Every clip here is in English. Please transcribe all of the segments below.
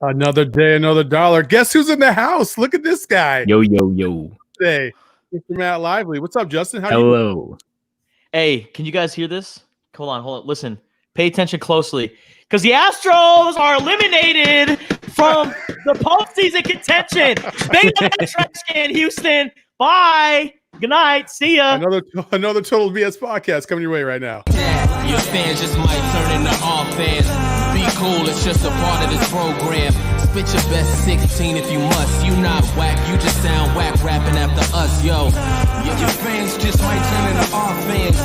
Another day, another dollar. Guess who's in the house? Look at this guy. Yo, yo, yo. Hey, Mr. Matt Lively. What's up, Justin? How Hello. Hey, can you guys hear this? Hold on. Listen, pay attention closely. Because the Astros are eliminated from the postseason contention. Big trash can, Houston. Bye. Good night. See ya. Another Total BS podcast coming your way right now. Your fans just might turn into all fans. Be cool, it's just a part of this program. Spit your best 16 if you must. You not whack, you just sound whack rapping after us, yo. Your fans just might turn into all fans.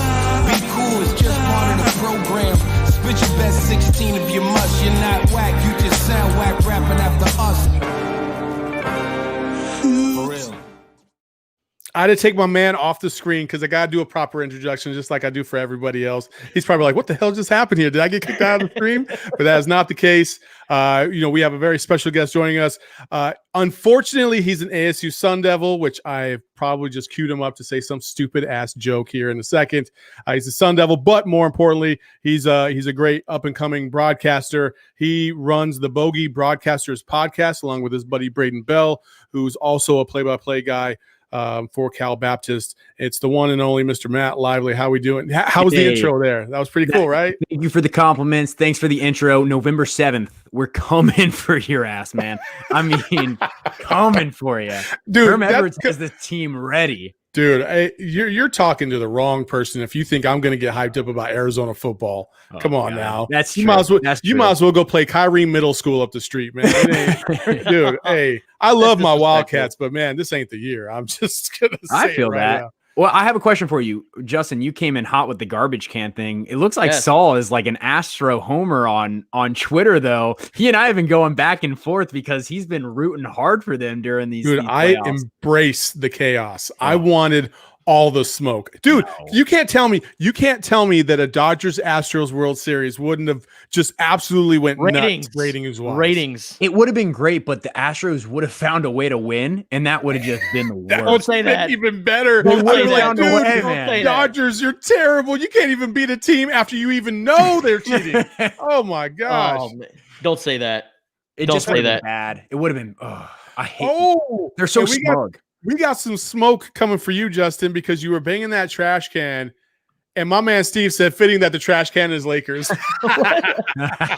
Be cool, it's just part of the program. Spit your best 16 if you must. You're not whack, you just sound whack rapping after us. For real. I had to take my man off the screen because I got to do a proper introduction just like I do for everybody else. He's probably like, what the hell just happened here? Did I get kicked out of the stream? But that is not the case. We have a very special guest joining us. Unfortunately, he's an ASU Sun Devil, which I probably just queued him up to say some stupid ass joke here in a second. He's a Sun Devil, but more importantly, he's a great up and coming broadcaster. He runs the Bogey Broadcasters podcast along with his buddy Braiden Bell, who's also a play-by-play guy for Cal Baptist. It's the one and only Mr. Matt Lively. How we doing? How was the intro there? That was pretty cool, right? Thank you for the compliments. Thanks for the intro. November 7th, we're coming for your ass, man. I mean, coming for you. Dude, Herm Edwards has the team ready. Dude, you're talking to the wrong person if you think I'm going to get hyped up about Arizona football. Come on now. That's you true. Might as well go play Kyrie Middle School up the street, man. Dude, hey, I love my Wildcats, but man, this ain't the year. I'm just going to say I feel it right that. now. Well, I have a question for you, Justin. You came in hot with the garbage can thing. It looks like Saul is like an Astro homer on Twitter, though. He and I have been going back and forth because he's been rooting hard for them during these. Dude, I embrace the chaos. Oh. I wanted all the smoke. Dude, no. You can't tell me that a Dodgers Astros World Series wouldn't have just absolutely went nuts ratings. It would have been great, but the Astros would have found a way to win, and that would have just been the worst. Don't say that. Even better. Dodgers, you're terrible. You can't even beat a team after you even know they're cheating. Oh my gosh. Don't say that. Don't say that. Bad. It would have been I hate they're so smug. We got some smoke coming for you, Justin, because you were banging that trash can. And my man Steve said, fitting that the trash can is Lakers.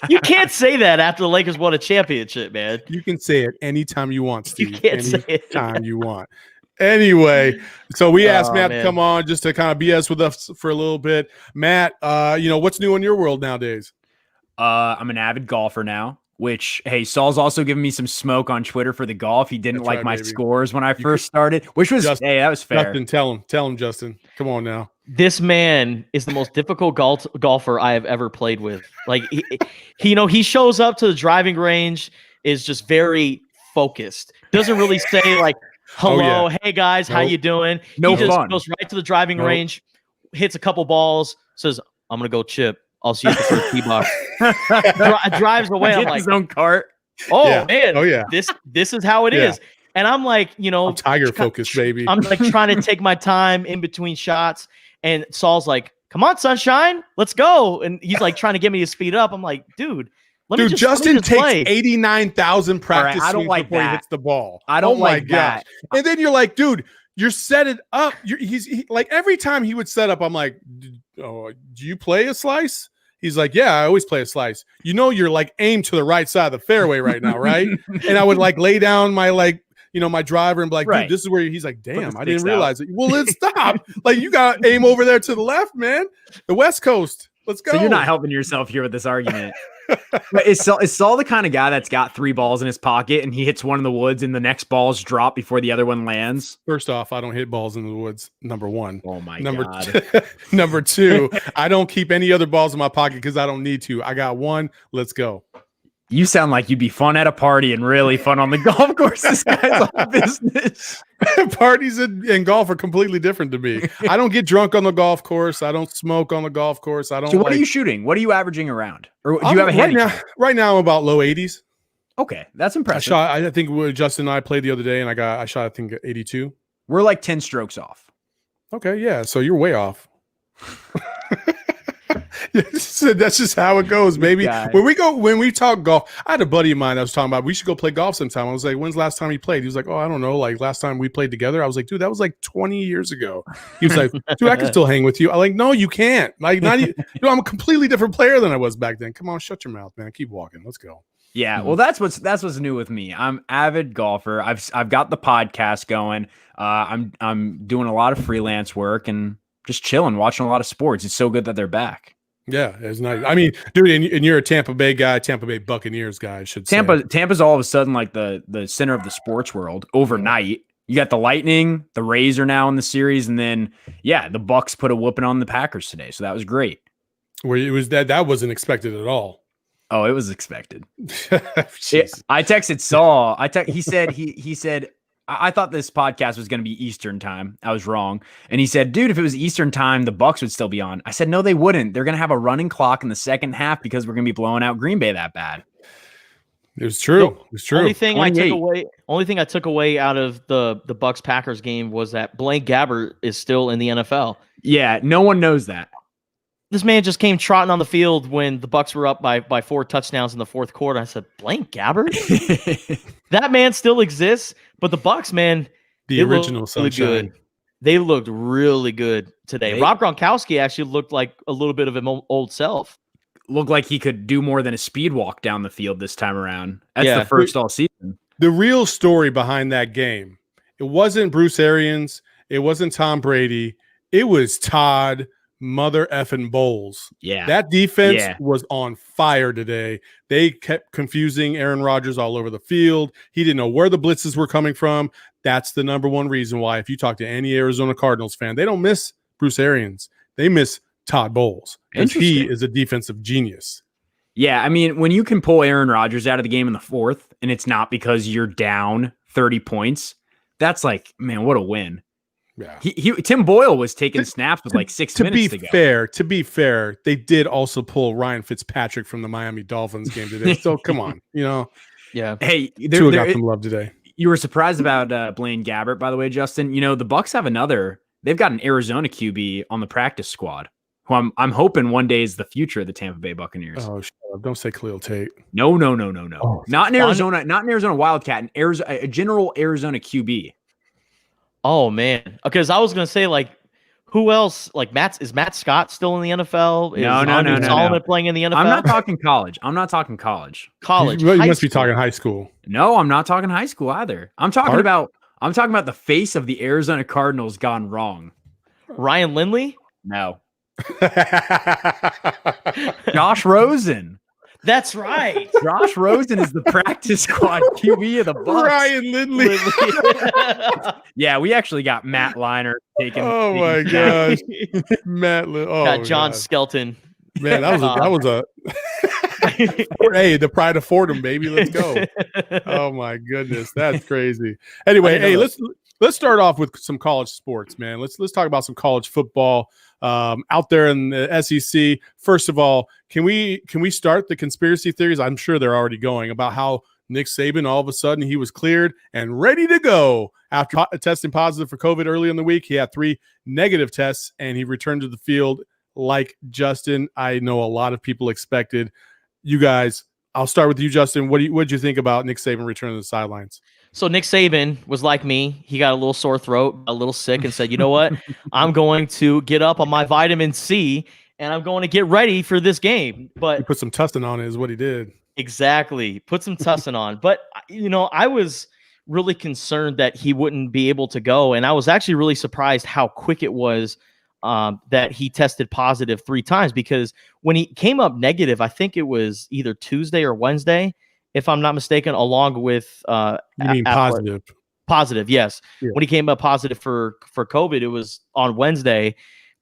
You can't say that after the Lakers won a championship, man. You can say it anytime you want, Steve. You can't say it anytime you want. Anyway, so we asked Matt to come on just to kind of BS with us for a little bit. Matt, what's new in your world nowadays? I'm an avid golfer now. Which, hey, Saul's also giving me some smoke on Twitter for the golf. He didn't like my scores when I first started, which was, that was fair. Justin, tell him, Justin. Come on now. This man is the most difficult golfer I have ever played with. Like, he shows up to the driving range, is just very focused. Doesn't really say like, hello, hey guys, how you doing? He just goes right to the driving range, hits a couple balls, says, I'm going to go chip. I'll see you at the first tee box. Drives away. I'm like, his own cart. Man. Oh yeah. This is how it is. And I'm like, I'm tiger focused, baby. I'm like trying to take my time in between shots. And Saul's like, come on, sunshine, let's go. And he's like trying to get me to speed up. I'm like, dude, Justin takes 89,000 practice swings before he hits the ball. I don't like that. And then you're like, dude, you're set it up. He's like, every time he would set up, I'm like, do you play a slice? He's like, yeah, I always play a slice. You're like aimed to the right side of the fairway right now, right? And I would like lay down my my driver and be like, dude, this is where he's like, damn, I didn't realize it. Well, let's stop. Like, you got to aim over there to the left, man. The West Coast. Let's go. So you're not helping yourself here with this argument. Is Saul the kind of guy that's got 3 balls in his pocket and he hits one in the woods and the next balls drop before the other one lands? First off, I don't hit balls in the woods. Number one. Oh my God. Number 2, I don't keep any other balls in my pocket because I don't need to. I got one. Let's go. You sound like you'd be fun at a party and really fun on the golf course. This guy's all business. Parties and golf are completely different to me. I don't get drunk on the golf course. I don't smoke on the golf course. I don't. So what are you shooting? What are you averaging around? Or do you have a handicap? Right now, I'm about low 80s. Okay, that's impressive. I think Justin and I played the other day, and I shot 82. We're like 10 strokes off. Okay, yeah. So you're way off. That's just how it goes, baby. guy. When we talk golf, I had a buddy of mine that was talking about we should go play golf sometime. I was like, when's the last time you played? He was like, oh, I don't know. Like last time we played together. I was like, dude, that was like 20 years ago. He was like, dude, I can still hang with you. I'm like, no, you can't. Like, not even, I'm a completely different player than I was back then. Come on, shut your mouth, man. Keep walking. Let's go. Yeah, well, that's what's new with me. I'm avid golfer. I've got the podcast going. I'm doing a lot of freelance work and just chilling, watching a lot of sports. It's so good that they're back. Yeah, it's nice. I mean, dude, and you're a Tampa Bay guy, Tampa Bay Buccaneers guy, I should say. Tampa's all of a sudden like the center of the sports world overnight. You got the Lightning, the Rays are now in the series, and then the Bucks put a whooping on the Packers today, so that was great. Where it was that wasn't expected at all. Oh, it was expected. I texted Saul. He said I thought this podcast was going to be Eastern time. I was wrong. And he said, dude, if it was Eastern time, the Bucks would still be on. I said, no, they wouldn't. They're going to have a running clock in the second half because we're going to be blowing out Green Bay that bad. It was true. It was true. Only thing I took away out of the Bucks Packers game was that Blaine Gabbert is still in the NFL. Yeah, no one knows that. This man just came trotting on the field when the Bucks were up by 4 touchdowns in the fourth quarter. I said, Blaine Gabbert? That man still exists, but the Bucks, man, the original sunshine. Really good. They looked really good today. Rob Gronkowski actually looked like a little bit of his old self. Looked like he could do more than a speed walk down the field this time around. That's the first all season. The real story behind that game, it wasn't Bruce Arians. It wasn't Tom Brady. It was Todd Mother effing Bowles. Yeah. That defense was on fire today. They kept confusing Aaron Rodgers all over the field. He didn't know where the blitzes were coming from. That's the number one reason why, if you talk to any Arizona Cardinals fan, they don't miss Bruce Arians. They miss Todd Bowles because he is a defensive genius. Yeah, I mean, when you can pull Aaron Rodgers out of the game in the fourth and it's not because you're down 30 points, that's like, man, what a win. Yeah, Tim Boyle was taking snaps with like 6 minutes to go. To be fair, they did also pull Ryan Fitzpatrick from the Miami Dolphins game today. So come on, Yeah. Hey, Tua got some love today. You were surprised about Blaine Gabbert, by the way, Justin. The Bucks have they've got an Arizona QB on the practice squad, who I'm hoping one day is the future of the Tampa Bay Buccaneers. Oh, shut up. Don't say Khalil Tate. No. Oh, not in Arizona, not in Arizona Wildcat, a general Arizona QB. Oh man, because I was gonna say like, who else? Like is Matt Scott still in the NFL? No. Solomon playing in the NFL? I'm not talking college. College. You must be talking high school. No, I'm not talking high school either. I'm talking about the face of the Arizona Cardinals gone wrong. Ryan Lindley? No. Josh Rosen. That's right. Josh Rosen is the practice squad QB of the Bucks. Ryan Lindley. Yeah, we actually got Matt Leinart taking. Oh my gosh, Matt. Got John Skelton. Man, that was a. Hey, the pride of Fordham, baby. Let's go. Oh my goodness, that's crazy. Anyway, hey, let's start off with some college sports, man. Let's talk about some college football out there in the SEC. First of all, can we start the conspiracy theories? I'm sure they're already going about how Nick Saban, all of a sudden, he was cleared and ready to go after testing positive for COVID early in the week. He had 3 negative tests and he returned to the field like Justin, I know a lot of people expected. You guys, I'll start with you, Justin. What did you think about Nick Saban returning to the sidelines? So Nick Saban was like me. He got a little sore throat, a little sick, and said, you know what? I'm going to get up on my vitamin C, and I'm going to get ready for this game. But he put some tussin on it is what he did. Exactly. Put some tussin on. But, I was really concerned that he wouldn't be able to go, and I was actually really surprised how quick it was that he tested positive 3 times, because when he came up negative, I think it was either Tuesday or Wednesday, if I'm not mistaken, along with you mean positive. Positive, yes. Yeah. When he came up positive for COVID, it was on Wednesday,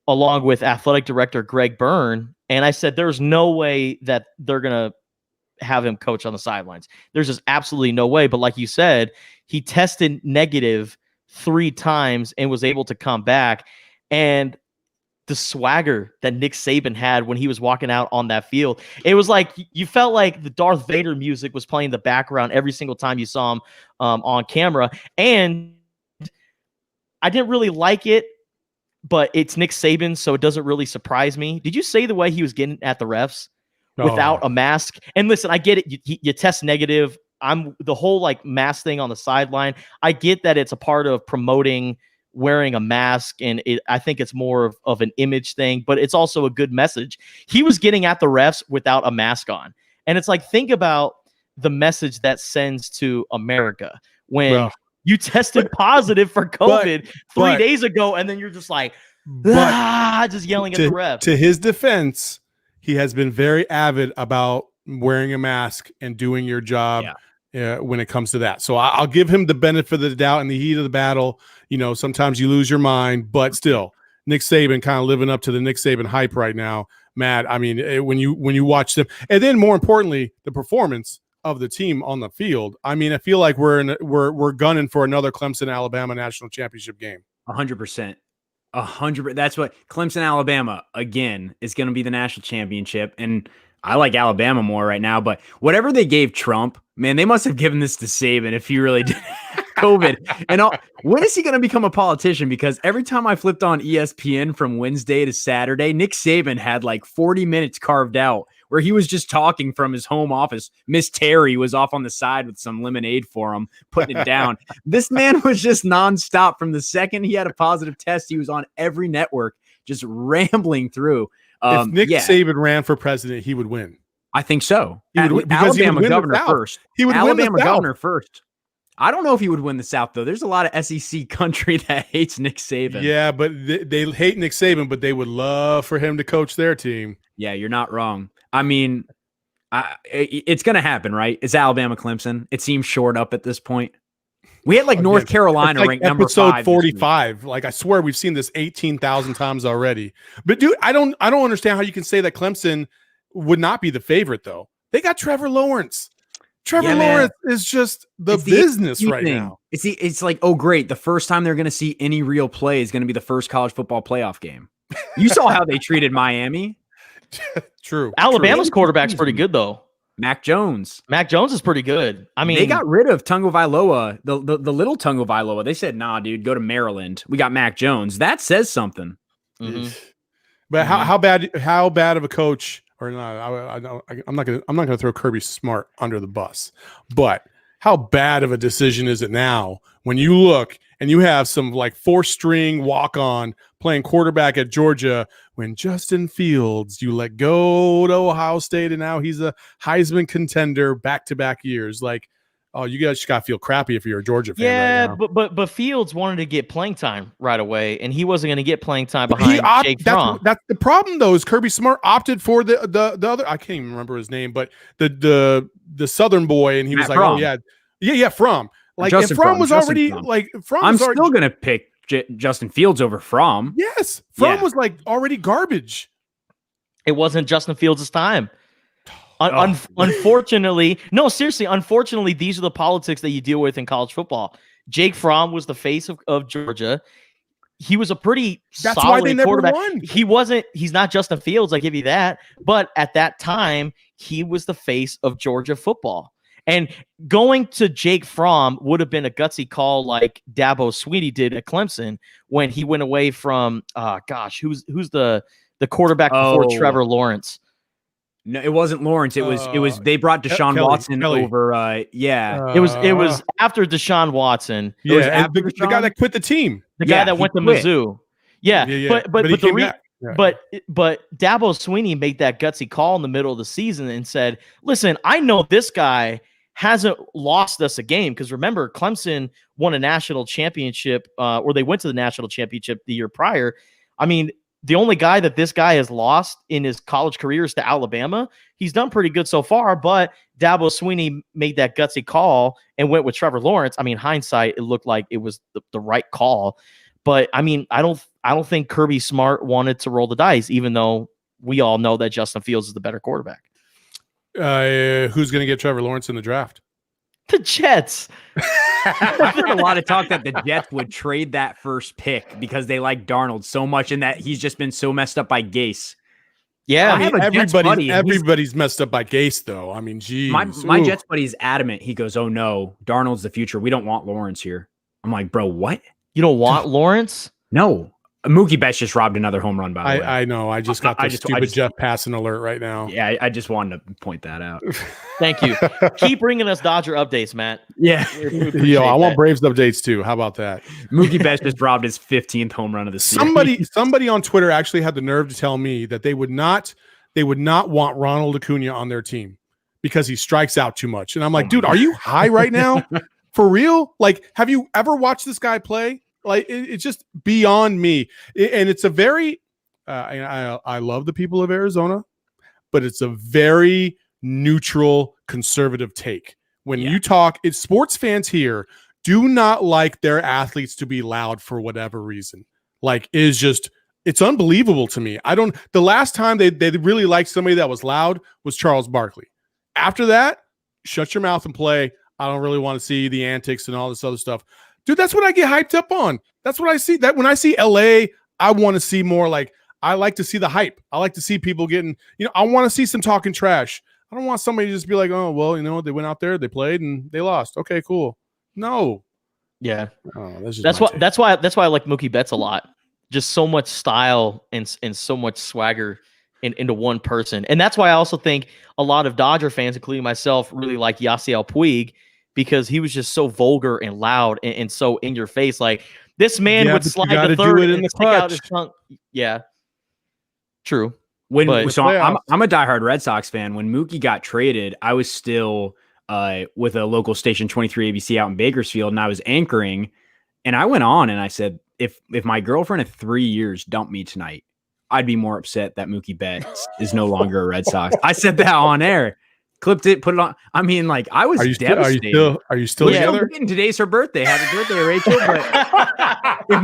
along with athletic director Greg Byrne. And I said, there's no way that they're going to have him coach on the sidelines. There's just absolutely no way. But like you said, he tested negative 3 times and was able to come back. And the swagger that Nick Saban had when he was walking out on that field, it was like you felt like the Darth Vader music was playing in the background every single time you saw him on camera. And I didn't really like it but it's Nick Saban, so it doesn't really surprise me. Did you say the way he was getting at the refs without a mask? And listen, I get it. You test negative. I'm the whole like mask thing on the sideline. I get that it's a part of promoting wearing a mask, and I think it's more of an image thing, but it's also a good message. He was getting at the refs without a mask on. And it's like, think about the message that sends to America when you tested positive for COVID 3 days ago, and then you're just like, just yelling at the refs. To his defense, he has been very avid about wearing a mask and doing your job. When it comes to that. So I'll give him the benefit of the doubt in the heat of the battle. You know, sometimes you lose your mind, but still, Nick Saban kind of living up to the Nick Saban hype right now, Matt. I mean, when you watch them, and then more importantly, the performance of the team on the field. I mean, I feel like we're gunning for another Clemson-Alabama national championship game. 100%. 100%. That's what Clemson, Alabama again is going to be the national championship. And I like Alabama more right now, but whatever they gave Trump, man, they must have given this to Saban if he really did COVID. And when is he going to become a politician? Because every time I flipped on ESPN from Wednesday to Saturday, Nick Saban had like 40 minutes carved out where he was just talking from his home office. Miss Terry was off on the side with some lemonade for him, putting it down. This man was just nonstop from the second he had a positive test. He was on every network, just rambling through. If Nick Saban ran for president, he would win. I think so. He would, Alabama governor first. He would Alabama win the governor first. I don't know if he would win the South, though. There's a lot of SEC country that hates Nick Saban. Yeah, but they hate Nick Saban, but they would love for him to coach their team. Yeah, you're not wrong. I mean, it's going to happen, right? It's Alabama Clemson. It seems short up at this point. We had like North Carolina like ranked number 5. Episode 45. Like I swear we've seen this 18,000 times already. But dude, I don't understand how you can say that Clemson would not be the favorite though. They got Trevor Lawrence. Trevor Lawrence is just the business right now. It's like, oh great, the first time they're going to see any real play is going to be the first college football playoff game. You saw how they treated Miami. True. Alabama's quarterback's pretty good though. Mac Jones is pretty good. I mean, they got rid of Tagovailoa, the little Tagovailoa. They said, "Nah, dude, go to Maryland. We got Mac Jones." That says something. Mm-hmm. But how bad of a coach or not? I'm not gonna throw Kirby Smart under the bus. But how bad of a decision is it now when you look and you have some like 4-string walk-on playing quarterback at Georgia when Justin Fields, you let go to Ohio State and now he's a Heisman contender back-to-back years. Like, oh, you guys just got to feel crappy if you're a Georgia fan. Yeah, right now. but Fields wanted to get playing time right away, and he wasn't going to get playing time behind Jake Fromm. That's the problem, though, is Kirby Smart opted for the other. I can't even remember his name, but the Southern boy, and he was like, Fromm. oh yeah, Fromm. Like, Justin and Fromm Fromm, was Justin already Fromm. like Fromm. I'm still gonna pick Justin Fields over Fromm. Yes, Fromm was like already garbage. It wasn't Justin Fields' time. Unfortunately, no, seriously, unfortunately, these are the politics that you deal with in college football. Jake Fromm was the face of Georgia. He was a pretty That's solid why they never quarterback. won. He's not Justin Fields, I give you that. But at that time, he was the face of Georgia football. And going to Jake Fromm would have been a gutsy call like Dabo Swinney did at Clemson when he went away from who's the quarterback before Trevor Lawrence? No, it wasn't Lawrence. It was they brought Deshaun Watson over. It was after Deshaun Watson. Yeah, the guy that quit the team. The guy that went to Mizzou. Yeah. But Dabo Swinney made that gutsy call in the middle of the season and said, listen, I know this guy hasn't lost us a game, because remember, Clemson won a national championship, or they went to the national championship the year prior. I mean, the only guy that this guy has lost in his college career is to Alabama. He's done pretty good so far, but Dabo Swinney made that gutsy call and went with Trevor Lawrence. I mean, hindsight, it looked like it was the right call. But I mean, I don't think Kirby Smart wanted to roll the dice, even though we all know that Justin Fields is the better quarterback. Who's going to get Trevor Lawrence in the draft? The Jets. I heard a lot of talk that the Jets would trade that first pick because they like Darnold so much and that he's just been so messed up by Gase. Yeah, I mean, everybody's messed up by Gase, though. I mean, geez. My Jets buddy is adamant. He goes, "Oh no, Darnold's the future. We don't want Lawrence here." I'm like, "Bro, what? You don't want Lawrence?" No. Mookie Betts just robbed another home run, by the way. I know. I just got the stupid Jeff Passan alert right now. Yeah, I just wanted to point that out. Thank you. Keep bringing us Dodger updates, Matt. Yeah. Yo, I want Braves updates too. How about that? Mookie Betts just robbed his 15th home run of the season. Somebody on Twitter actually had the nerve to tell me that they would not want Ronald Acuna on their team because he strikes out too much. And I'm like, dude, are you high right now? For real? Like, have you ever watched this guy play? Like, it's just beyond me. And it's a very, I love the people of Arizona, but it's a very neutral, conservative take. When you talk, it's sports fans here do not like their athletes to be loud for whatever reason. Like, it's unbelievable to me. The last time they really liked somebody that was loud was Charles Barkley. After that, shut your mouth and play. I don't really want to see the antics and all this other stuff. Dude, that's what I get hyped up on. That's what I see. That when I see LA, I want to see more I like to see the hype. I like to see people getting, I want to see some talking trash. I don't want somebody to just be like, oh, well, they went out there, they played and they lost. Okay, cool. No. Yeah. Oh, that's why I like Mookie Betts a lot. Just so much style and so much swagger into one person. And that's why I also think a lot of Dodger fans, including myself, really like Yasiel Puig, because he was just so vulgar and loud and so in your face. Like, this man would slide the third and stick out his tongue. Yeah, true. I'm a diehard Red Sox fan. When Mookie got traded, I was still with a local station, 23 ABC out in Bakersfield, and I was anchoring. And I went on and I said, if my girlfriend of 3 years dumped me tonight, I'd be more upset that Mookie Betts is no longer a Red Sox. I said that on air. Clipped it, put it on. I mean, like, I was devastated. Are you still together? Today's her birthday. Happy birthday, Rachel. But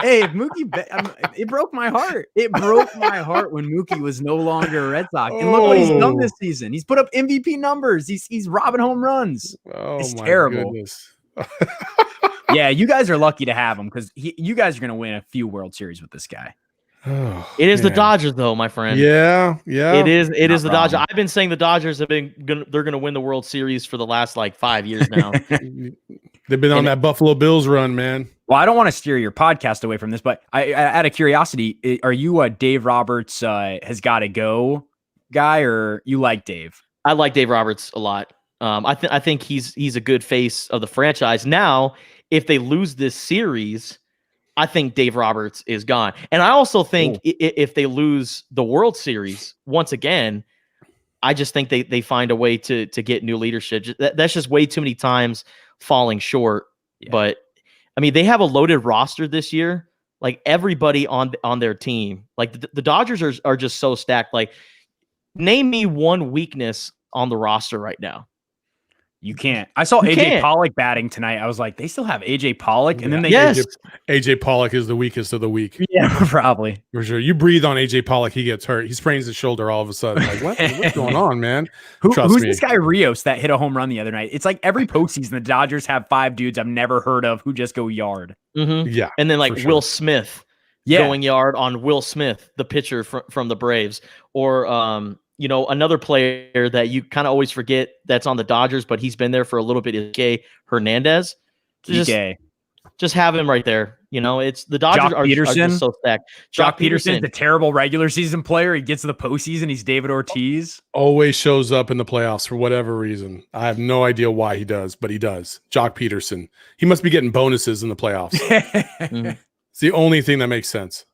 if Mookie, it broke my heart. It broke my heart when Mookie was no longer a Red Sox. And look what he's done this season. He's put up MVP numbers. He's robbing home runs. It's terrible. Yeah, you guys are lucky to have him because you guys are going to win a few World Series with this guy. It is the Dodgers, though, my friend. Yeah. It is the Dodgers. I've been saying the Dodgers they're going to win the World Series for the last 5 years now. They've been on that Buffalo Bills run, man. Well, I don't want to steer your podcast away from this, but I out of curiosity, are you a Dave Roberts has got to go guy, or you like Dave? I like Dave Roberts a lot. I think he's a good face of the franchise. Now, if they lose this series, I think Dave Roberts is gone. And I also think if they lose the World Series once again, I just think they find a way to get new leadership. That's just way too many times falling short. Yeah. But I mean, they have a loaded roster this year. Like, everybody on their team, like the Dodgers are just so stacked. Like, name me one weakness on the roster right now. You can't. I saw AJ Pollock batting tonight. I was like, they still have AJ Pollock, and then AJ Pollock is the weakest of the weak. Yeah, probably for sure. You breathe on AJ Pollock, he gets hurt. He sprains his shoulder all of a sudden. Like, what's going on, man? Who's this guy Rios that hit a home run the other night? It's like every postseason the Dodgers have 5 dudes I've never heard of who just go yard. Mm-hmm. Yeah, and then Will Smith going yard on Will Smith, the pitcher from the Braves, or another player that you kind of always forget that's on the Dodgers, but he's been there for a little bit, is Kike Hernandez. Just have him right there. It's the Dodgers are just so stacked. Jock Peterson's a terrible regular season player. He gets to the postseason. He's David Ortiz. Always shows up in the playoffs for whatever reason. I have no idea why he does, but he does. Jock Peterson. He must be getting bonuses in the playoffs. Mm-hmm. It's the only thing that makes sense.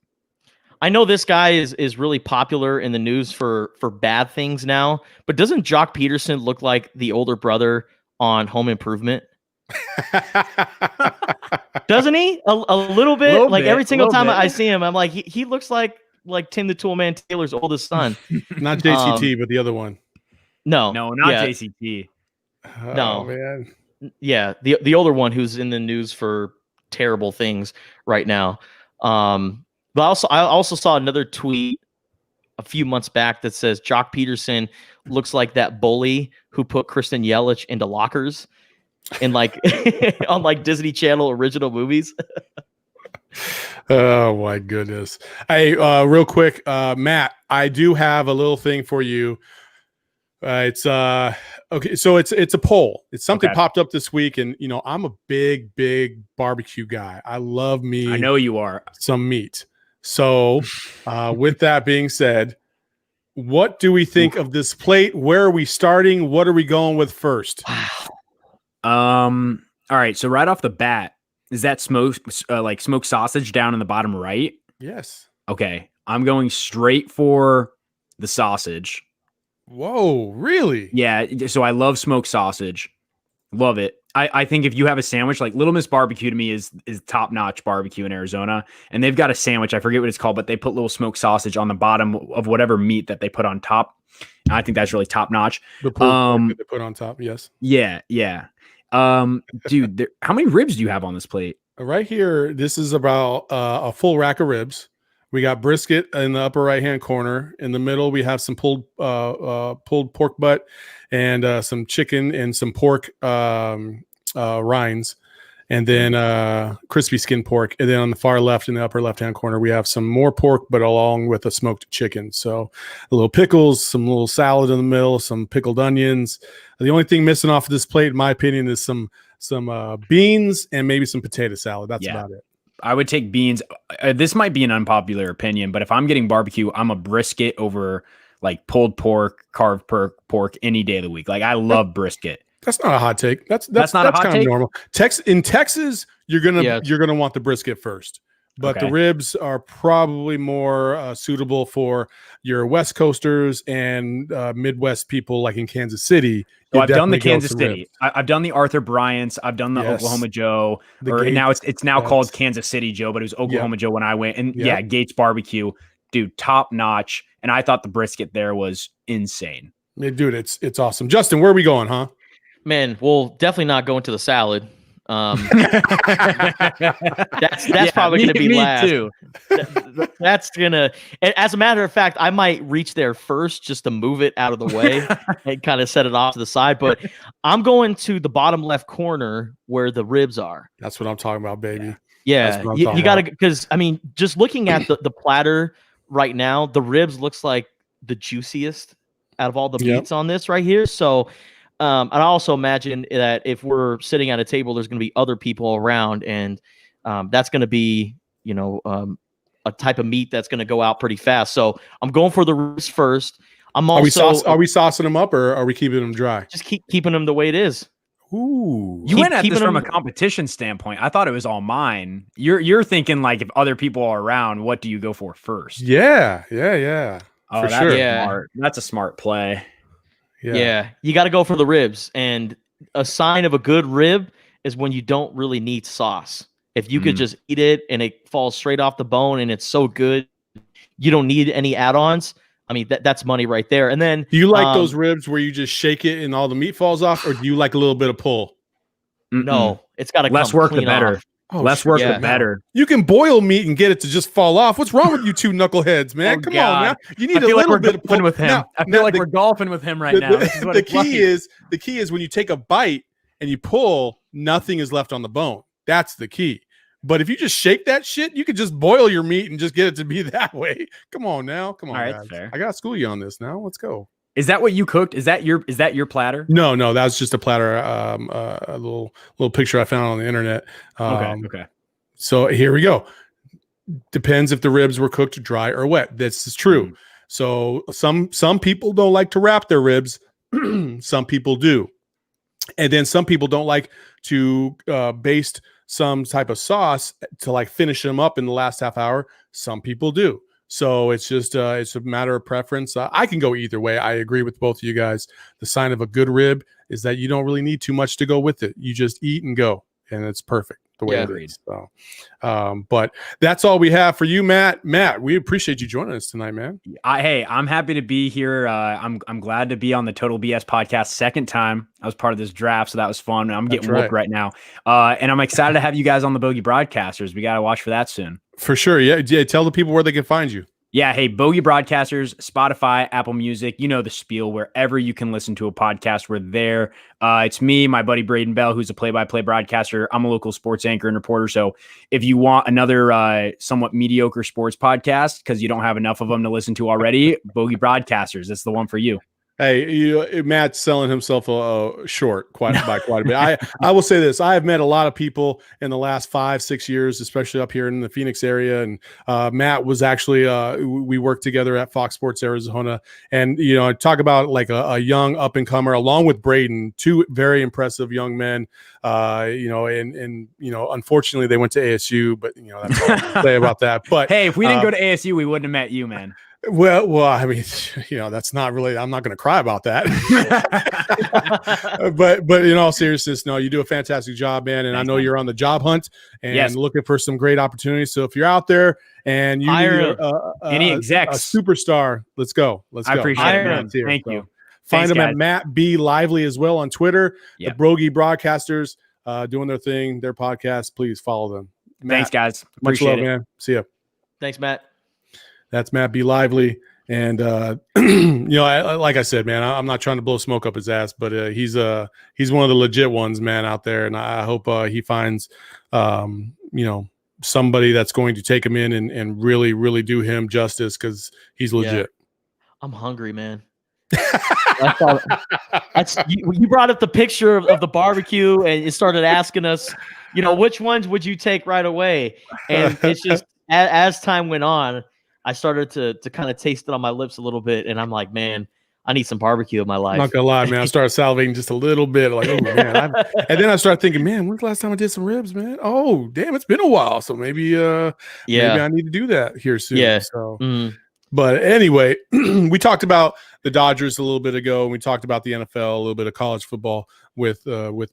I know this guy is really popular in the news for bad things now, but doesn't Jock Peterson look like the older brother on Home Improvement? Doesn't he? A little bit? Every single time I see him, I'm like, he looks like Tim the Toolman Taylor's oldest son. Not JCT, but the other one. No, not JCT. No, man. Yeah, the older one who's in the news for terrible things right now. But I also saw another tweet a few months back that says Jock Peterson looks like that bully who put Kristen Yelich into lockers in on Disney Channel original movies. Oh my goodness. Hey, real quick, Matt, I do have a little thing for you. It's okay. So it's a poll. It's something Okay. popped up this week, and I'm a big barbecue guy. I love me. I know you are. Some meat. So, with that being said, what do we think of this plate? Where are we starting? What are we going with first? All right. So right off the bat, is that smoked sausage down in the bottom right? Yes. Okay. I'm going straight for the sausage. Whoa, really? Yeah. So I love smoked sausage. Love it. I think if you have a sandwich, like Little Miss Barbecue to me is top notch barbecue in Arizona. And they've got a sandwich. I forget what it's called, but they put little smoked sausage on the bottom of whatever meat that they put on top. And I think that's really top notch. The pulled pork that they put on top. Yes. Yeah. Yeah. Dude, how many ribs do you have on this plate? Right here, this is about a full rack of ribs. We got brisket in the upper right-hand corner. In the middle, we have some pulled pork butt and some chicken and some pork rinds, and then crispy skin pork. And then on the far left, in the upper left-hand corner, we have some more pork, but along with a smoked chicken. So a little pickles, some little salad in the middle, some pickled onions. The only thing missing off of this plate, in my opinion, is some beans and maybe some potato salad. That's about it. I would take beans. This might be an unpopular opinion, but if I'm getting barbecue, I'm a brisket over like pulled pork, carved pork any day of the week. Like I love brisket. That's not a hot take. That's not a hot kind take? of normal. In Texas, you're gonna want the brisket first, but the ribs are probably more suitable for your West Coasters and Midwest people, like in Kansas City. So I've done the Kansas City. I've done the Arthur Bryant's. I've done the Oklahoma Joe. Now it's now called Kansas City Joe, but it was Oklahoma Joe when I went. And Gates Barbecue, dude, top notch. And I thought the brisket there was insane. Dude, it's awesome. Justin, where are we going, huh? Man, we'll definitely not go into the salad. That's probably going to be last. Too. That's gonna. As a matter of fact, I might reach there first just to move it out of the way and kind of set it off to the side. But I'm going to the bottom left corner where the ribs are. That's what I'm talking about, baby. Yeah, you got to, because I mean, just looking at the platter right now, the ribs looks like the juiciest out of all the meats on this right here. So. And I also imagine that if we're sitting at a table, there's going to be other people around, and that's going to be, a type of meat that's going to go out pretty fast. So I'm going for the ribs first. Are we saucing them up, or are we keeping them dry? Just keeping them the way it is. Ooh, you went at this from a competition standpoint. I thought it was all mine. You're thinking like if other people are around, what do you go for first? Yeah. Oh, for sure. Smart. That's a smart play. Yeah, you got to go for the ribs. And a sign of a good rib is when you don't really need sauce. If you could just eat it and it falls straight off the bone and it's so good, you don't need any add-ons. I mean, that's money right there. And then, do you like those ribs where you just shake it and all the meat falls off, or do you like a little bit of pull? No, it's got to less work the better. Off. Oh, less work the better. You can boil meat and get it to just fall off. What's wrong with you two knuckleheads, man? Come on, man. You need a little bit of pull with him. I feel like we're golfing with him right now. The key is when you take a bite and you pull, nothing is left on the bone. That's the key. But if you just shake that shit, you could just boil your meat and just get it to be that way. Come on now. Come on, all right, guys. fair. I got to school you on this now. Let's go. Is that what you cooked? Is that your platter? No, that was just a platter. A little picture I found on the internet. Okay. So here we go. Depends if the ribs were cooked dry or wet. This is true. So some people don't like to wrap their ribs. Some people do. And then some people don't like to baste some type of sauce to like finish them up in the last half hour. Some people do. So it's just it's a matter of preference. I can go either way. I agree with both of you guys. The sign of a good rib is that you don't really need too much to go with it. You just eat and go, and it's perfect the way it is. So, but that's all we have for you, Matt. Matt, we appreciate you joining us tonight, man. Hey, I'm happy to be here. I'm glad to be on the Total BS podcast second time. I was part of this draft, so that was fun. I'm getting whooped right now, and I'm excited to have you guys on the Bogey Broadcasters. We got to watch for that soon. For sure. Yeah. Tell the people where they can find you. Yeah. Hey, Bogey Broadcasters, Spotify, Apple Music, you know the spiel. Wherever you can listen to a podcast, we're there. It's me, my buddy Braiden Bell, who's a play-by-play broadcaster. I'm a local sports anchor and reporter. So if you want another somewhat mediocre sports podcast because you don't have enough of them to listen to already, Bogey Broadcasters, that's the one for you. Hey, Matt's selling himself short by quite a bit. I will say this: I have met a lot of people in the last 5-6 years, especially up here in the Phoenix area. And Matt was actually we worked together at Fox Sports Arizona, and talk about like a young up and comer, along with Braiden, two very impressive young men. And unfortunately they went to ASU, but that's all I can say about that. But hey, if we didn't go to ASU, we wouldn't have met you, man. Well, I mean, that's not really, I'm not going to cry about that. but in all seriousness, no, you do a fantastic job, man. And Thanks, I know man. you're on the job hunt and looking for some great opportunities. So if you're out there and you need any a execs, superstar, let's go. I appreciate it, man. Thank you. Find them at Matt B. Lively as well on Twitter. The Bogey Broadcasters doing their thing, their podcast. Please follow them. Matt, thanks, guys. Much love, man. See ya. Thanks, Matt. That's Matt B. Lively. And, like I said, man, I'm not trying to blow smoke up his ass, but he's one of the legit ones, man, out there. And I hope he finds, somebody that's going to take him in and really, really do him justice, because he's legit. I'm hungry, man. You brought up the picture of the barbecue, and you started asking us, which ones would you take right away? And it's just, as time went on, I started to kind of taste it on my lips a little bit, and I'm like, man, I need some barbecue in my life. I'm not gonna lie, man. I started salivating just a little bit, like, oh man. And then I started thinking, man, when's the last time I did some ribs, man? Oh, damn, it's been a while. So maybe I need to do that here soon. Yeah. So, but anyway, we talked about the Dodgers a little bit ago, and we talked about the NFL, a little bit of college football with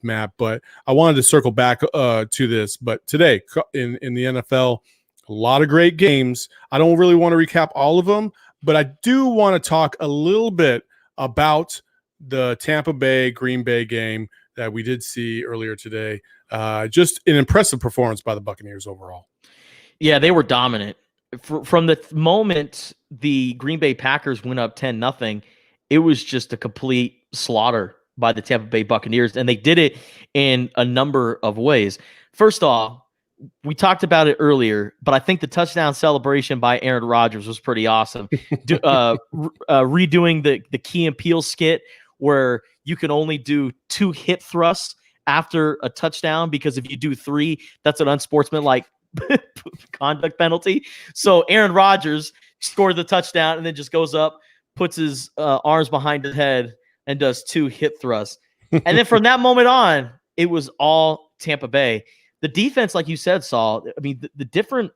Matt. But I wanted to circle back to this. But today in the NFL, a lot of great games. I don't really want to recap all of them, but I do want to talk a little bit about the Tampa Bay Green Bay game that we did see earlier today. Just an impressive performance by the Buccaneers overall. Yeah, they were dominant. From the moment the Green Bay Packers went up 10-0, it was just a complete slaughter by the Tampa Bay Buccaneers, and they did it in a number of ways. First off, we talked about it earlier, but I think the touchdown celebration by Aaron Rodgers was pretty awesome. Redoing the Key and Peele skit where you can only do 2 hip thrusts after a touchdown, because if you do 3, that's an unsportsmanlike conduct penalty. So Aaron Rodgers scored the touchdown and then just goes up, puts his arms behind his head, and does 2 hip thrusts. And then from that moment on, it was all Tampa Bay. The defense, like you said, Saul, I mean, the different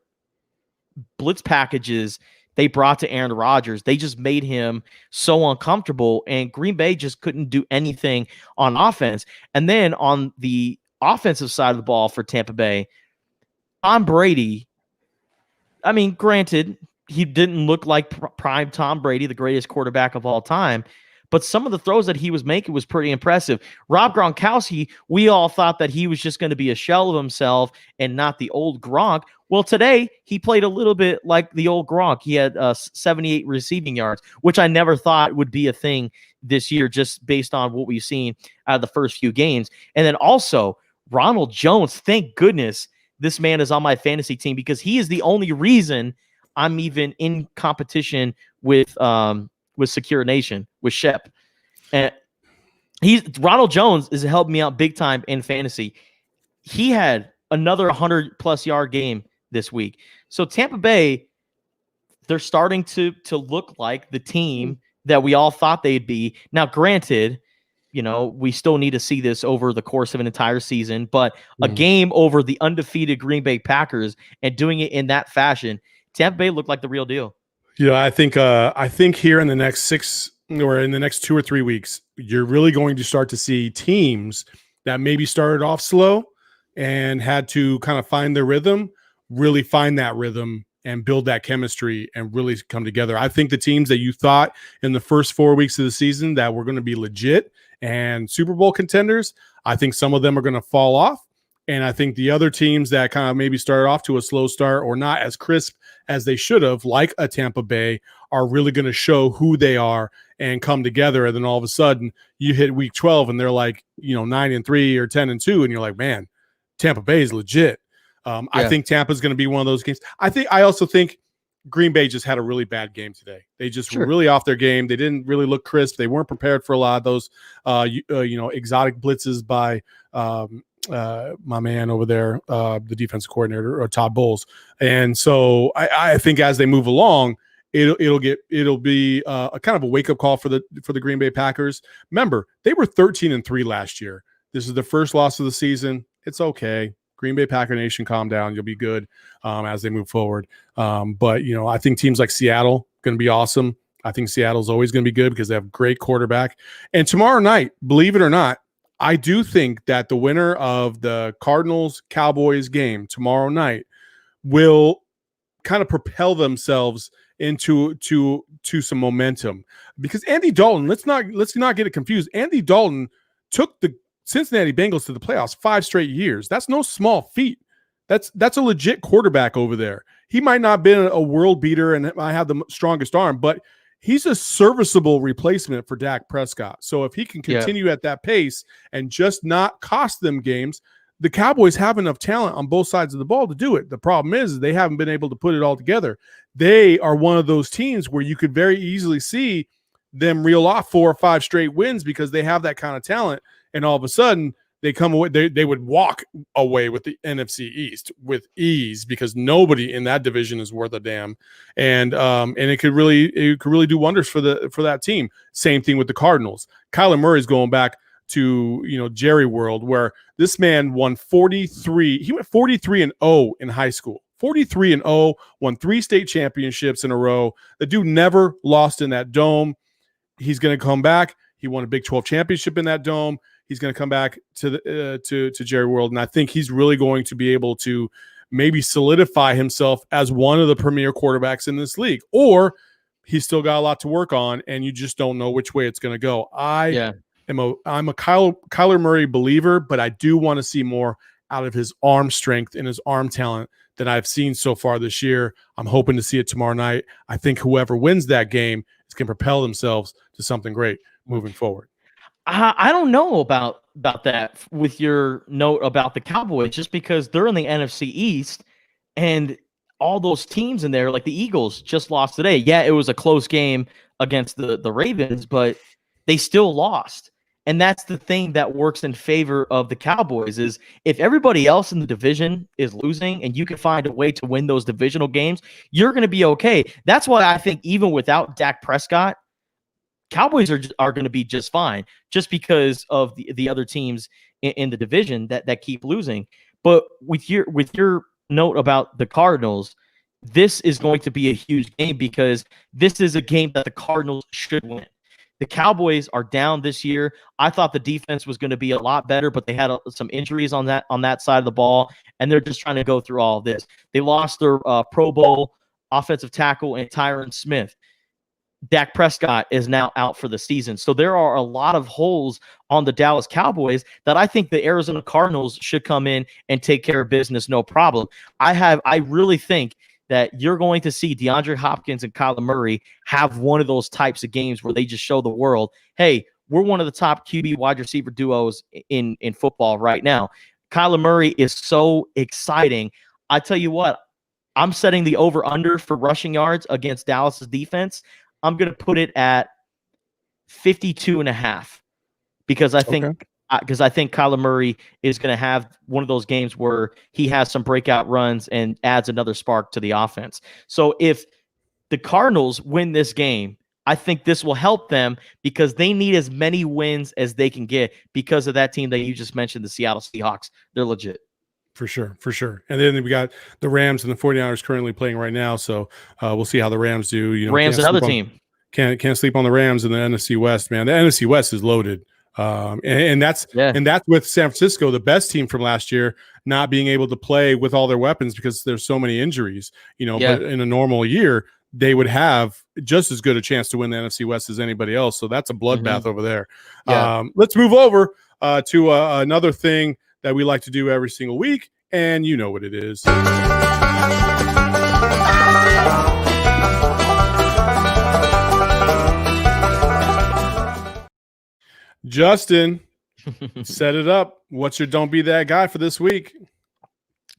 blitz packages they brought to Aaron Rodgers, they just made him so uncomfortable, and Green Bay just couldn't do anything on offense. And then on the offensive side of the ball for Tampa Bay, Tom Brady, I mean, granted, he didn't look like prime Tom Brady, the greatest quarterback of all time, but some of the throws that he was making was pretty impressive. Rob Gronkowski, we all thought that he was just going to be a shell of himself and not the old Gronk. Well, today he played a little bit like the old Gronk. He had 78 receiving yards, which I never thought would be a thing this year, just based on what we've seen out of the first few games. And then also Ronald Jones, thank goodness this man is on my fantasy team, because he is the only reason I'm even in competition with Secure Nation, with Shep. And Ronald Jones is helping me out big time in fantasy. He had another 100+ yard game this week. So Tampa Bay, they're starting to look like the team that we all thought they'd be. Now, granted, we still need to see this over the course of an entire season, but a game over the undefeated Green Bay Packers and doing it in that fashion, Tampa Bay looked like the real deal. I think here in the next 6 or in the next 2 or 3 weeks, you're really going to start to see teams that maybe started off slow and had to kind of find their rhythm, really find that rhythm and build that chemistry and really come together. I think the teams that you thought in the first 4 weeks of the season that were going to be legit and Super Bowl contenders, I think some of them are going to fall off. And I think the other teams that kind of maybe started off to a slow start or not as crisp as they should have, like a Tampa Bay, are really going to show who they are and come together. And then all of a sudden you hit week 12 and they're like, 9-3 or 10-2. And you're like, man, Tampa Bay is legit. I think Tampa's going to be one of those games. I also think Green Bay just had a really bad game today. They just were Sure. really off their game. They didn't really look crisp. They weren't prepared for a lot of those, exotic blitzes by my man over there, the defensive coordinator, or Todd Bowles. And so I think as they move along, it'll be a kind of a wake up call for the Green Bay Packers. Remember, they were 13-3 last year. This is the first loss of the season. It's okay. Green Bay Packer Nation, calm down. You'll be good as they move forward. But I think teams like Seattle going to be awesome. I think Seattle's always going to be good because they have a great quarterback. And tomorrow night, believe it or not, I do think that the winner of the Cardinals-Cowboys game tomorrow night will kind of propel themselves into some momentum, because Andy Dalton, let's not get it confused. Andy Dalton took the Cincinnati Bengals to the playoffs 5 straight years. That's no small feat. That's a legit quarterback over there. He might not have been a world beater and might have the strongest arm, but he's a serviceable replacement for Dak Prescott. So if he can continue at that pace and just not cost them games, the Cowboys have enough talent on both sides of the ball to do it. The problem is they haven't been able to put it all together. They are one of those teams where you could very easily see them reel off 4 or 5 straight wins because they have that kind of talent. And all of a sudden they come away, they would walk away with the NFC East with ease, because nobody in that division is worth a damn. And it could really do wonders for that team. Same thing with the Cardinals. Kyler Murray's going back to Jerry world, where this man won 43. He went 43-0 in high school. 43-0, won 3 state championships in a row. The dude never lost in that dome. He's going to come back. He won a Big 12 championship in that dome. He's going to come back to Jerry World, and I think he's really going to be able to maybe solidify himself as one of the premier quarterbacks in this league. Or he's still got a lot to work on, and you just don't know which way it's going to go. I'm a Kyler Murray believer, but I do want to see more out of his arm strength and his arm talent than I've seen so far this year. I'm hoping to see it tomorrow night. I think whoever wins that game is going to propel themselves to something great moving forward. I don't know about that with your note about the Cowboys, just because they're in the NFC East and all those teams in there, like the Eagles just lost today. Yeah, it was a close game against the Ravens, but they still lost. And that's the thing that works in favor of the Cowboys, is if everybody else in the division is losing and you can find a way to win those divisional games, you're going to be okay. That's why I think even without Dak Prescott, Cowboys are going to be just fine, just because of the other teams in the division that keep losing. But with your note about the Cardinals, this is going to be a huge game, because this is a game that the Cardinals should win. The Cowboys are down this year. I thought the defense was going to be a lot better, but they had some injuries on that side of the ball, and they're just trying to go through all of this. They lost their Pro Bowl offensive tackle and Tyron Smith. Dak Prescott is now out for the season. So there are a lot of holes on the Dallas Cowboys that I think the Arizona Cardinals should come in and take care of business, no problem. I really think that you're going to see DeAndre Hopkins and Kyler Murray have one of those types of games where they just show the world, hey, we're one of the top QB wide receiver duos in football right now. Kyler Murray is so exciting. I tell you what, I'm setting the over-under for rushing yards against Dallas's defense. I'm going to put it at 52.5, because I think Kyler Murray is going to have one of those games where he has some breakout runs and adds another spark to the offense. So if the Cardinals win this game, I think this will help them, because they need as many wins as they can get because of that team that you just mentioned, the Seattle Seahawks. They're legit. For sure. And then we got the Rams and the 49ers currently playing right now, so we'll see how the Rams do. Rams, another team. Can't sleep on the Rams in the NFC West, man. The NFC West is loaded. And that's with San Francisco, the best team from last year, not being able to play with all their weapons because there's so many injuries. But in a normal year, they would have just as good a chance to win the NFC West as anybody else. So that's a bloodbath over there. Yeah. Let's move over to another thing that we like to do every single week, and you know what it is. Justin, set it up. What's your don't be that guy for this week?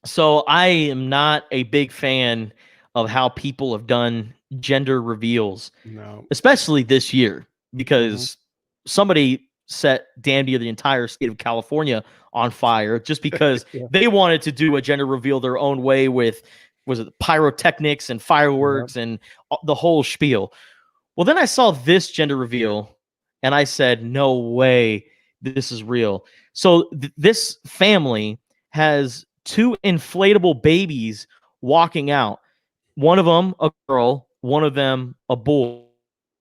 So I am not a big fan of how people have done gender reveals, No. especially this year, because somebody set damn near the entire state of California on fire just because they wanted to do a gender reveal their own way with, was it pyrotechnics and fireworks and the whole spiel. Well, then I saw this gender reveal and I said, no way, this is real. So this family has 2 inflatable babies walking out. One of them a girl, one of them a boy.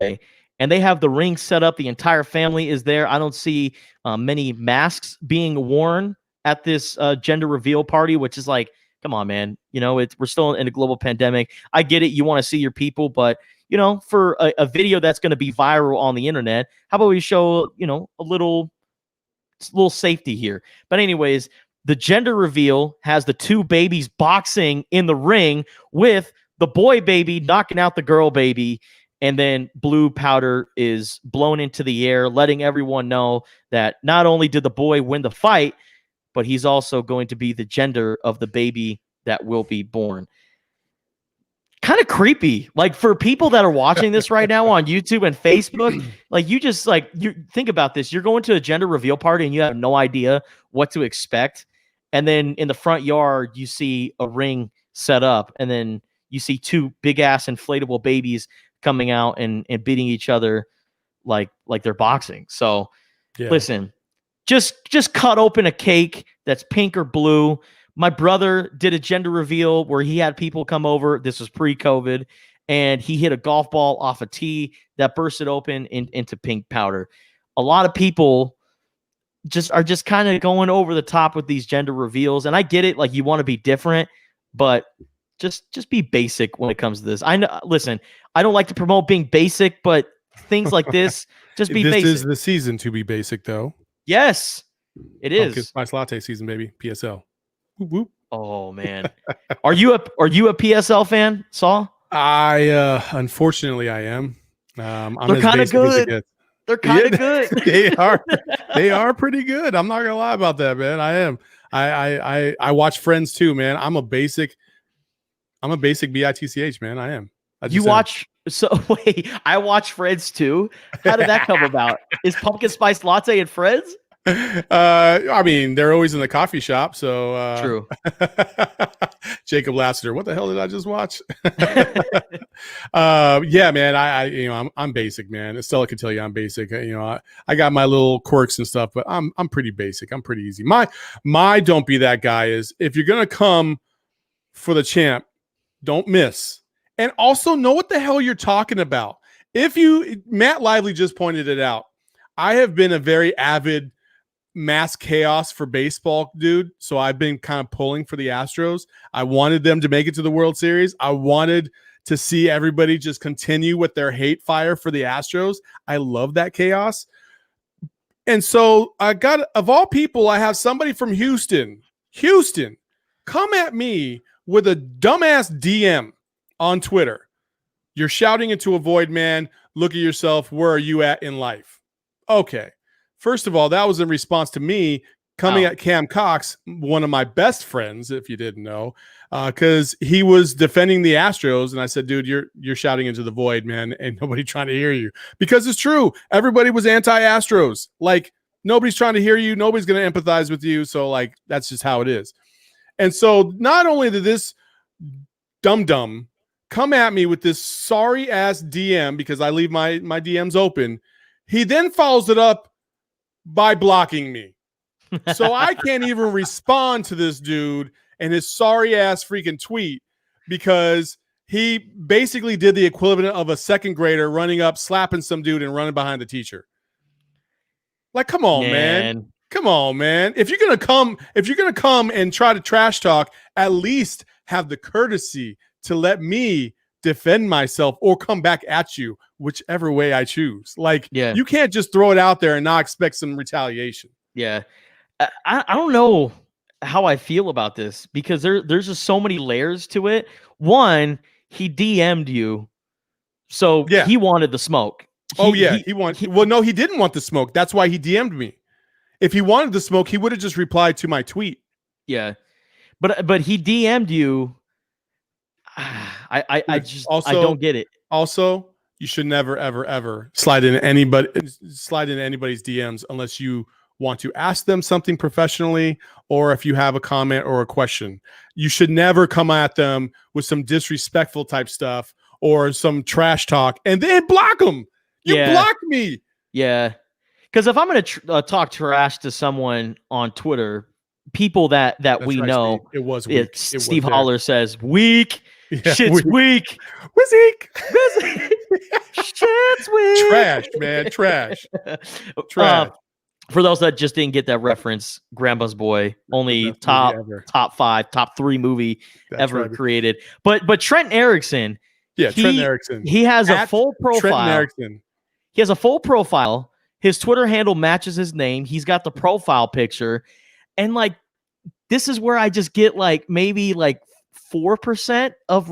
And they have the ring set up. The entire family is there. I don't see many masks being worn at this gender reveal party, which is like, come on, man. You know, we're still in a global pandemic. I get it. You want to see your people, but you know, for a video that's going to be viral on the internet, how about we show, you know, a little safety here? But anyways, the gender reveal has the 2 babies boxing in the ring with the boy baby knocking out the girl baby. And then blue powder is blown into the air, letting everyone know that not only did the boy win the fight, but he's also going to be the gender of the baby that will be born. Kind of creepy. Like, for people that are watching this right now on YouTube and Facebook, like, you think about this. You're going to a gender reveal party and you have no idea what to expect. And then in the front yard, you see a ring set up, and then you see 2 big ass inflatable babies coming out and beating each other like they're boxing. So listen, just cut open a cake that's pink or blue. My brother did a gender reveal where he had people come over. This was pre-COVID, and he hit a golf ball off a tee that bursted open into pink powder. A lot of people are just kind of going over the top with these gender reveals, and I get it. Like, you want to be different, but just be basic when it comes to this. I know. Listen, I don't like to promote being basic, but things like this, just be basic. This is the season to be basic, though. Yes, it is. Pumpkin spice latte season, baby. PSL. Whoop, whoop. Oh man, are you a PSL fan, Saul? Unfortunately, I am. I'm They're kind of good. They're kind of good. They are pretty good. I'm not gonna lie about that, man. I am. I watch Friends too, man. I'm a basic bitch, man. I am. You watch? So wait, I watch Friends too. How did that come about? Is pumpkin spice latte and Friends? I mean, they're always in the coffee shop, so true. Jacob Lasseter, what the hell did I just watch? Yeah, man. I'm basic, man. Estella can tell you I'm basic. I got my little quirks and stuff, but I'm pretty basic. I'm pretty easy. My don't be that guy is, if you're gonna come for the champ, don't miss. And also know what the hell you're talking about. Matt Lively just pointed it out. I have been a very avid mass chaos for baseball dude. So I've been kind of pulling for the Astros. I wanted them to make it to the World Series. I wanted to see everybody just continue with their hate fire for the Astros. I love that chaos. And so of all people, I have somebody from Houston, come at me with a dumbass DM on Twitter. You're shouting into a void, man. Look at yourself. Where are you at in life? Okay. First of all, that was in response to me coming at Cam Cox, one of my best friends, if you didn't know, because he was defending the Astros. And I said, dude, you're shouting into the void, man. Ain't nobody trying to hear you. Because it's true. Everybody was anti-Astros. Like, nobody's trying to hear you. Nobody's going to empathize with you. So, like, that's just how it is. And so not only did this dum-dum come at me with this sorry-ass DM because I leave my DMs open, he then follows it up by blocking me. So I can't even respond to this dude and his sorry-ass freaking tweet because he basically did the equivalent of a second grader running up, slapping some dude, and running behind the teacher. Like, come on, man. Come on, man. If you're gonna come and try to trash talk, at least have the courtesy to let me defend myself or come back at you, whichever way I choose. Like, you can't just throw it out there and not expect some retaliation. Yeah. I don't know how I feel about this because there's just so many layers to it. One, he DM'd you, so he wanted the smoke. Well, no, he didn't want the smoke. That's why he DM'd me. If he wanted the smoke, he would have just replied to my tweet. Yeah, but he DM'd you. I just I don't get it. Also, you should never, ever, ever slide into anybody's DMs unless you want to ask them something professionally, or if you have a comment or a question. You should never come at them with some disrespectful type stuff or some trash talk and then block them. You blocked me. Yeah. Because if I'm going to talk trash to someone on Twitter, people that we know, Steve. It was weak. Steve Holler says, weak. Yeah, Shit's weak. Weak. Shit's weak. Trash, man. Trash. Trash. For those that just didn't get that reference, Grandma's Boy, only top 5, top 3 movie ever created. But Trent Erickson. Yeah, Trent Erickson. He has a full profile. Trent Erickson. He has a full profile. His Twitter handle matches his name. He's got the profile picture. And like, this is where I just get like maybe like 4% of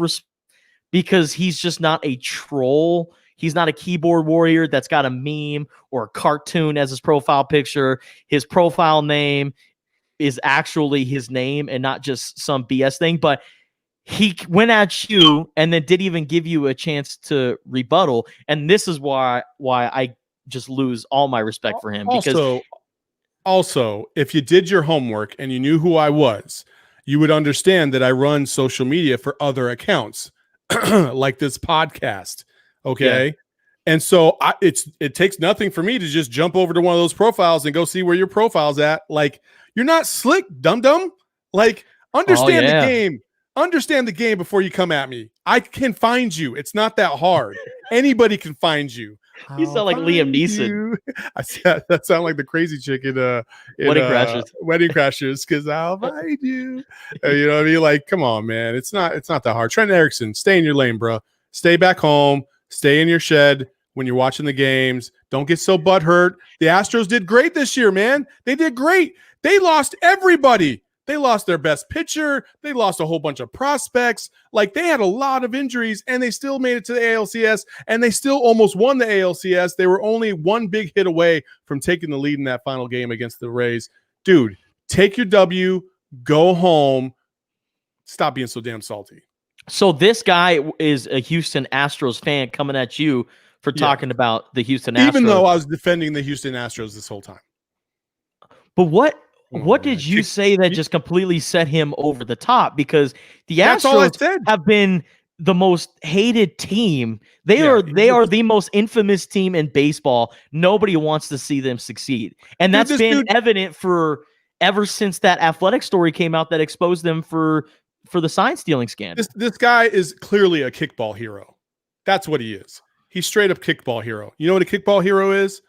because he's just not a troll. He's not a keyboard warrior that's got a meme or a cartoon as his profile picture. His profile name is actually his name and not just some BS thing. But he went at you and then didn't even give you a chance to rebuttal. And this is why I just lose all my respect for him. Also, if you did your homework and you knew who I was, you would understand that I run social media for other accounts like this podcast. Okay. Yeah. And so it takes nothing for me to just jump over to one of those profiles and go see where your profile's at. Like, you're not slick, dum-dum. Like, understand the game. Understand the game before you come at me. I can find you. It's not that hard. Anybody can find you. You sound like Liam Neeson. That sound like the crazy chick in Wedding Crashers, because I'll find you. You know what I mean? Like, come on, man. It's not that hard. Trent Erickson, stay in your lane, bro. Stay back home. Stay in your shed when you're watching the games. Don't get so butthurt. The Astros did great this year, man. They did great. They lost everybody. They lost their best pitcher. They lost a whole bunch of prospects. Like, they had a lot of injuries, and they still made it to the ALCS, and they still almost won the ALCS. They were only one big hit away from taking the lead in that final game against the Rays. Dude, take your W, go home. Stop being so damn salty. So this guy is a Houston Astros fan coming at you for talking about the Houston Astros. Even though I was defending the Houston Astros this whole time. But what did you say that just completely set him over the top? Because the Astros have been the most hated team. They are the most infamous team in baseball. Nobody wants to see them succeed. And that's been evident for ever since that Athletic story came out that exposed them for the sign stealing scandal. This guy is clearly a kickball hero. That's what he is. He's straight up kickball hero. You know what a kickball hero is?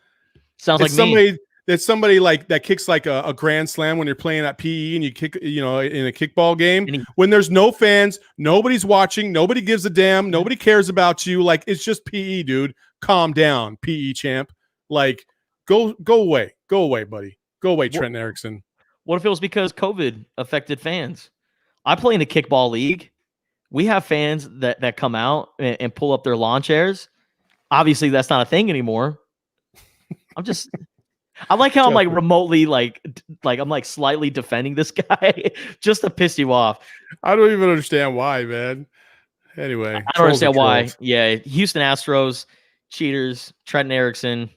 Sounds like me. It's somebody like that kicks like a grand slam when you're playing at PE and you kick, in a kickball game when there's no fans, nobody's watching, nobody gives a damn, nobody cares about you. Like, it's just PE, dude. Calm down, PE champ. Like, go away, buddy. Go away, Trent Erickson. What if it was because COVID affected fans? I play in a kickball league. We have fans that come out and pull up their lawn chairs. Obviously, that's not a thing anymore. I like how I'm like remotely like I'm like slightly defending this guy just to piss you off. I don't even understand why, man. Anyway, I don't understand why. Yeah, Houston Astros, cheaters, Trent Erickson.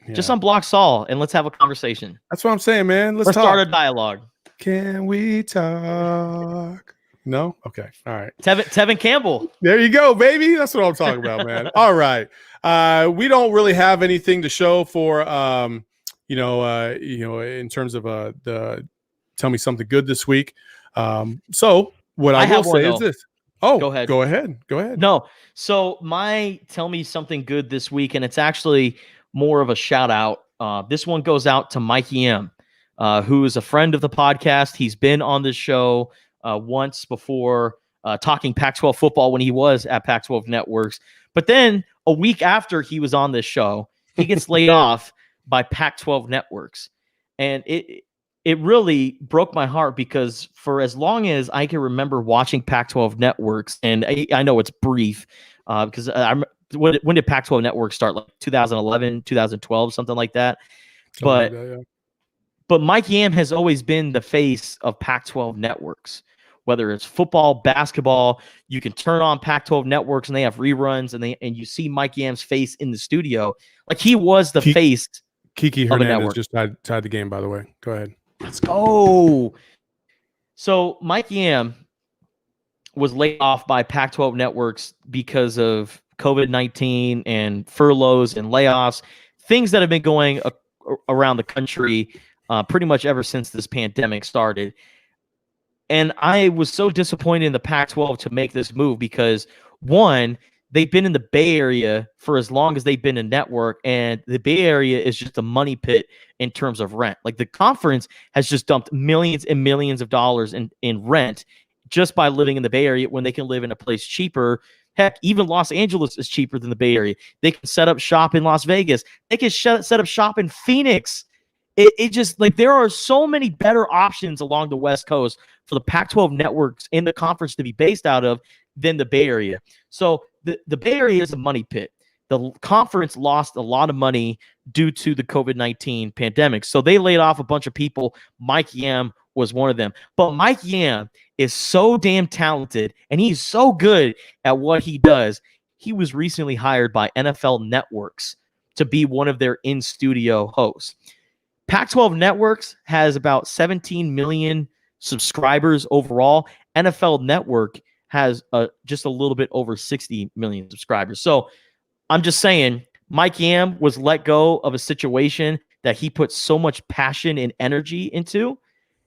Yeah. Just unblock Saul and let's have a conversation. That's what I'm saying, man. Let's start a dialogue. Can we talk? No? Okay. All right. Tevin Campbell. There you go, baby. That's what I'm talking about, man. All right. We don't really have anything to show for in terms of the tell me something good this week. So what I will say is this. Oh, go ahead. No. So my tell me something good this week, and it's actually more of a shout out. This one goes out to Mikey M, who is a friend of the podcast. He's been on this show once before, talking Pac-12 football when he was at Pac-12 Networks. But then a week after he was on this show, he gets laid off by Pac-12 Networks. And it really broke my heart because for as long as I can remember watching Pac-12 Networks, and I know it's brief because when did Pac-12 Network start? Like 2011, 2012, something like that. But Mikey M has always been the face of Pac-12 Networks. whether it's football, basketball. You can turn on Pac-12 networks and they have reruns, and you see Mike Yam's face in the studio. Like, he was the face. Kiki of a Hernandez network. just tied the game, by the way. Go ahead. Let's go. So Mike Yam was laid off by Pac-12 networks because of COVID-19 and furloughs and layoffs, things that have been going around the country pretty much ever since this pandemic started. And I was so disappointed in the Pac-12 to make this move because, one, they've been in the Bay Area for as long as they've been a network, and the Bay Area is just a money pit in terms of rent. Like, the conference has just dumped millions and millions of dollars in rent just by living in the Bay Area when they can live in a place cheaper. Heck, even Los Angeles is cheaper than the Bay Area. They can set up shop in Las Vegas. They can set up shop in Phoenix. It just, like, there are so many better options along the West Coast for the Pac-12 networks in the conference to be based out of than the Bay Area. So the Bay Area is a money pit. The conference lost a lot of money due to the COVID-19 pandemic. So they laid off a bunch of people. Mike Yam was one of them. But Mike Yam is so damn talented, and he's so good at what he does. He was recently hired by NFL Networks to be one of their in-studio hosts. Pac-12 Networks has about 17 million subscribers overall. NFL Network has just a little bit over 60 million subscribers. So I'm just saying, Mike Yam was let go of a situation that he put so much passion and energy into,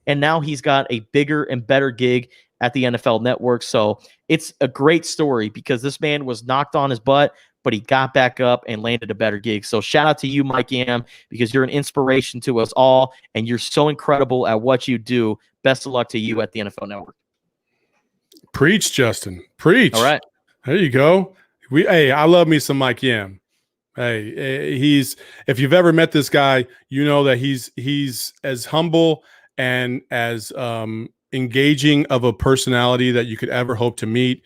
and now he's got a bigger and better gig at the NFL Network. So it's a great story because this man was knocked on his butt, but he got back up and landed a better gig. So shout out to you, Mike Yam, because you're an inspiration to us all, and you're so incredible at what you do. Best of luck to you at the NFL Network. Preach, Justin. Preach. All right. There you go. Hey, I love me some Mike Yam. Hey, if you've ever met this guy, you know that he's as humble and as engaging of a personality that you could ever hope to meet.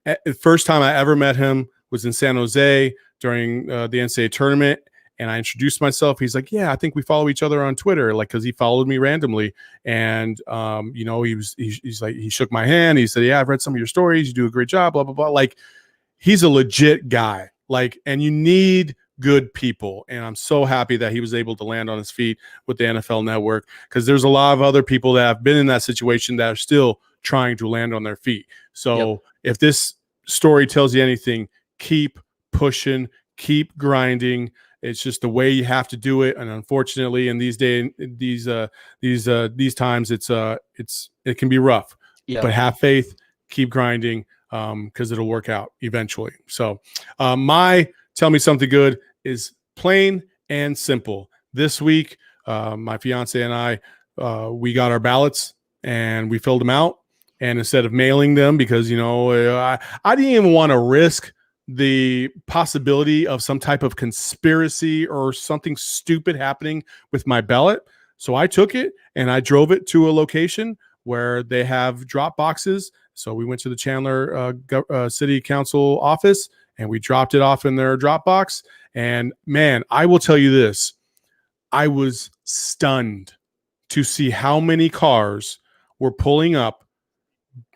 The first time I ever met him was in San Jose during the NCAA tournament, and I introduced myself. He's like, "Yeah, I think we follow each other on Twitter," like, because he followed me randomly. And he's like, he shook my hand. He said, "Yeah, I've read some of your stories. You do a great job." Blah blah blah. Like, he's a legit guy. Like, and you need good people. And I'm so happy that he was able to land on his feet with the NFL Network, because there's a lot of other people that have been in that situation that are still trying to land on their feet. So if this story tells you anything, keep pushing, keep grinding. It's just the way you have to do it. And unfortunately, in these times, it can be rough. But have faith, keep grinding, because it'll work out eventually. So my tell me something good is plain and simple. This week, my fiance and I, we got our ballots and we filled them out. And instead of mailing them, because, I didn't even want to risk the possibility of some type of conspiracy or something stupid happening with my ballot. So I took it and I drove it to a location where they have drop boxes. So we went to the Chandler City Council office and we dropped it off in their drop box. And man, I will tell you this. I was stunned to see how many cars were pulling up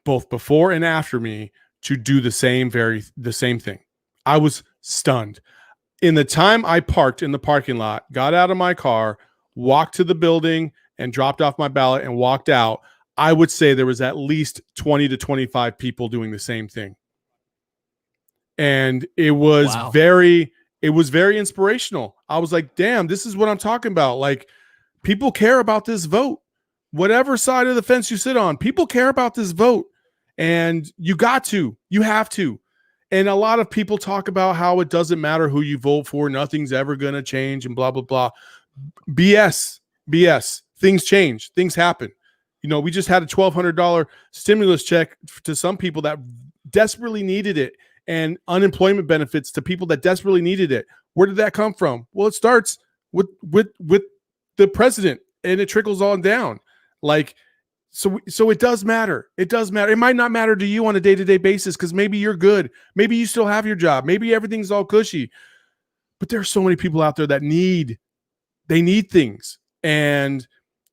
both before and after me to do the same thing. I was stunned. In the time I parked in the parking lot, got out of my car, walked to the building and dropped off my ballot and walked out, I would say there was at least 20 to 25 people doing the same thing. And it was very inspirational. I was like, damn, this is what I'm talking about. Like, people care about this vote. Whatever side of the fence you sit on, people care about this vote. And you have to. And a lot of people talk about how it doesn't matter who you vote for. Nothing's ever going to change and blah, blah, blah. BS. Things change. Things happen. We just had a $1,200 stimulus check to some people that desperately needed it, and unemployment benefits to people that desperately needed it. Where did that come from? Well, it starts with the president, and it trickles on down. Like, so it does matter. It does matter. It might not matter to you on a day-to-day basis because maybe you're good. Maybe you still have your job. Maybe everything's all cushy. But there are so many people out there that need things. And